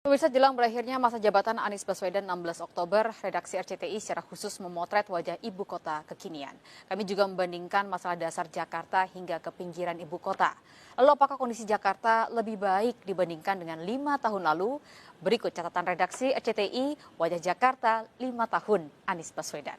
Pemirsa, jelang berakhirnya masa jabatan Anies Baswedan 16 Oktober, redaksi RCTI secara khusus memotret wajah ibu kota kekinian. Kami juga membandingkan masalah dasar Jakarta hingga ke pinggiran ibu kota. Lalu apakah kondisi Jakarta lebih baik dibandingkan dengan 5 tahun lalu? Berikut catatan redaksi RCTI, wajah Jakarta 5 tahun Anies Baswedan.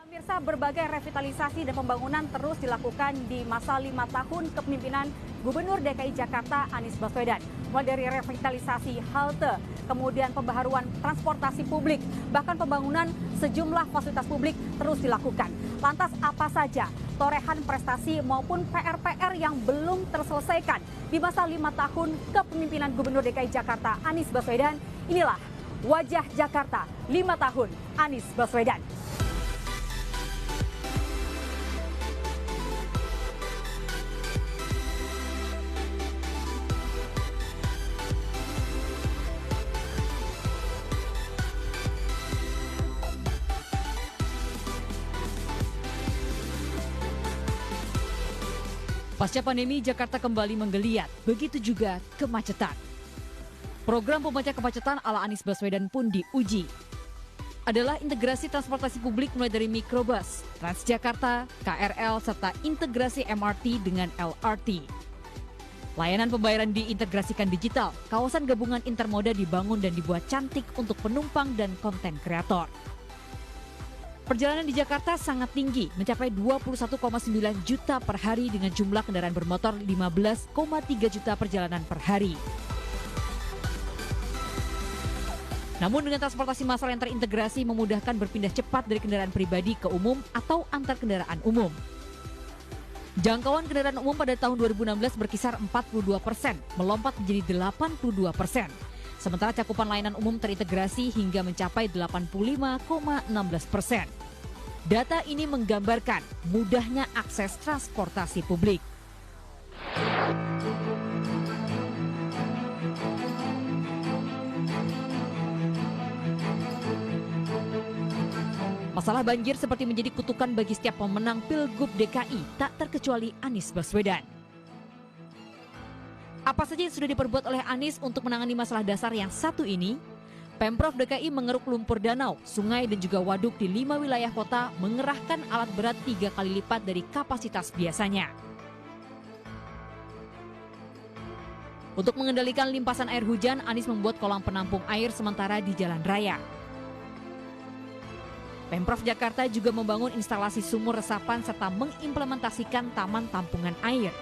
Pemirsa, berbagai revitalisasi dan pembangunan terus dilakukan di masa 5 tahun kepemimpinan Gubernur DKI Jakarta Anies Baswedan. Mulai dari revitalisasi halte, kemudian pembaharuan transportasi publik, bahkan pembangunan sejumlah fasilitas publik terus dilakukan. Lantas apa saja torehan prestasi maupun PR-PR yang belum terselesaikan di masa 5 tahun kepemimpinan Gubernur DKI Jakarta Anies Baswedan? Inilah wajah Jakarta 5 tahun Anies Baswedan. Pasca pandemi, Jakarta kembali menggeliat, begitu juga kemacetan. Program pemecah kemacetan ala Anies Baswedan pun diuji. Adalah integrasi transportasi publik mulai dari mikrobus, Transjakarta, KRL, serta integrasi MRT dengan LRT. Layanan pembayaran diintegrasikan digital, kawasan gabungan intermoda dibangun dan dibuat cantik untuk penumpang dan konten kreator. Perjalanan di Jakarta sangat tinggi, mencapai 21,9 juta per hari dengan jumlah kendaraan bermotor 15,3 juta perjalanan per hari. Namun dengan transportasi massal yang terintegrasi memudahkan berpindah cepat dari kendaraan pribadi ke umum atau antar kendaraan umum. Jangkauan kendaraan umum pada tahun 2016 berkisar 42%, melompat menjadi 82%. Sementara cakupan layanan umum terintegrasi hingga mencapai 85,16%. Data ini menggambarkan mudahnya akses transportasi publik. Masalah banjir seperti menjadi kutukan bagi setiap pemenang Pilgub DKI, tak terkecuali Anies Baswedan. Apa saja yang sudah diperbuat oleh Anies untuk menangani masalah dasar yang satu ini? Pemprov DKI mengeruk lumpur danau, sungai dan juga waduk di 5 wilayah kota mengerahkan alat berat 3 kali lipat dari kapasitas biasanya. Untuk mengendalikan limpasan air hujan, Anies membuat kolam penampung air sementara di jalan raya. Pemprov Jakarta juga membangun instalasi sumur resapan serta mengimplementasikan taman tampungan air.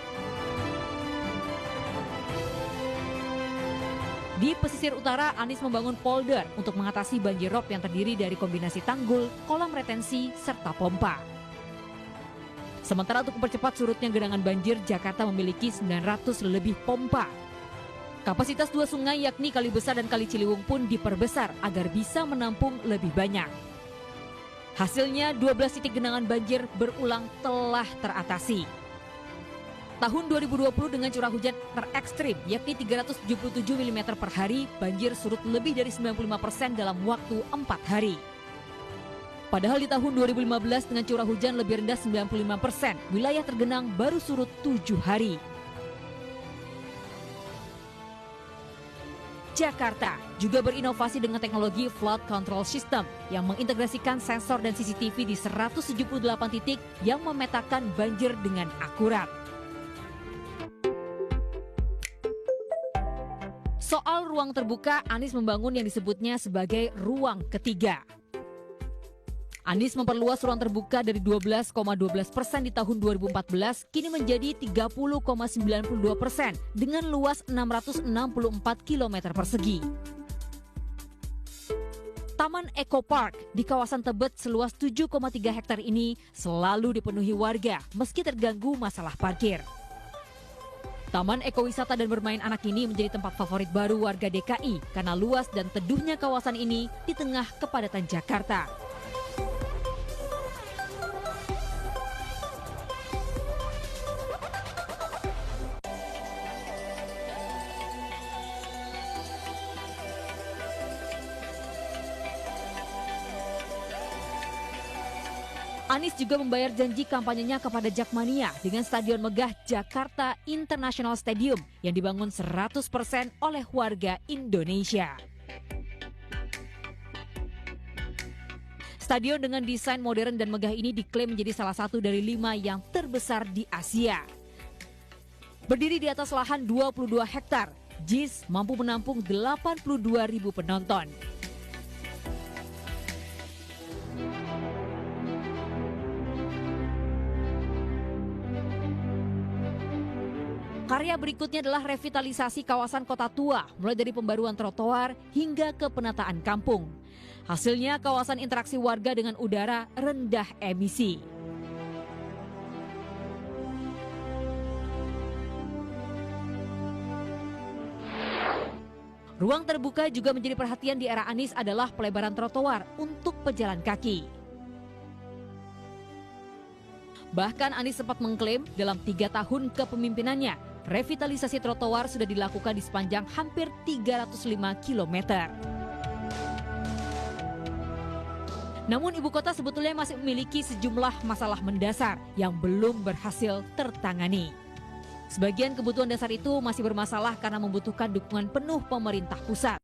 Di pesisir utara, Anies membangun polder untuk mengatasi banjir rob yang terdiri dari kombinasi tanggul, kolam retensi, serta pompa. Sementara untuk mempercepat surutnya genangan banjir, Jakarta memiliki 900 lebih pompa. Kapasitas 2 sungai yakni Kali Besar dan Kali Ciliwung pun diperbesar agar bisa menampung lebih banyak. Hasilnya 12 titik genangan banjir berulang telah teratasi. Tahun 2020 dengan curah hujan terekstrim yakni 377 mm per hari, banjir surut lebih dari 95% dalam waktu 4 hari. Padahal di tahun 2015 dengan curah hujan lebih rendah 95%, wilayah tergenang baru surut 7 hari. Jakarta juga berinovasi dengan teknologi flood control system yang mengintegrasikan sensor dan CCTV di 178 titik yang memetakan banjir dengan akurat. Soal ruang terbuka, Anies membangun yang disebutnya sebagai ruang ketiga. Anies memperluas ruang terbuka dari 12,12% di tahun 2014 kini menjadi 30,92% dengan luas 664 km persegi. Taman Eco Park di kawasan Tebet seluas 7,3 hektar ini selalu dipenuhi warga meski terganggu masalah parkir. Taman ekowisata dan bermain anak ini menjadi tempat favorit baru warga DKI karena luas dan teduhnya kawasan ini di tengah kepadatan Jakarta. Anies juga membayar janji kampanyenya kepada Jakmania dengan Stadion Megah Jakarta International Stadium yang dibangun 100% oleh warga Indonesia. Stadion dengan desain modern dan megah ini diklaim menjadi salah satu dari 5 yang terbesar di Asia. Berdiri di atas lahan 22 hektar, JIS mampu menampung 82.000 penonton. Karya berikutnya adalah revitalisasi kawasan kota tua, mulai dari pembaruan trotoar hingga ke penataan kampung. Hasilnya kawasan interaksi warga dengan udara rendah emisi. Ruang terbuka juga menjadi perhatian di era Anies adalah pelebaran trotoar untuk pejalan kaki. Bahkan Anies sempat mengklaim dalam 3 tahun kepemimpinannya, revitalisasi trotoar sudah dilakukan di sepanjang hampir 305 km. Namun ibu kota sebetulnya masih memiliki sejumlah masalah mendasar yang belum berhasil tertangani. Sebagian kebutuhan dasar itu masih bermasalah karena membutuhkan dukungan penuh pemerintah pusat.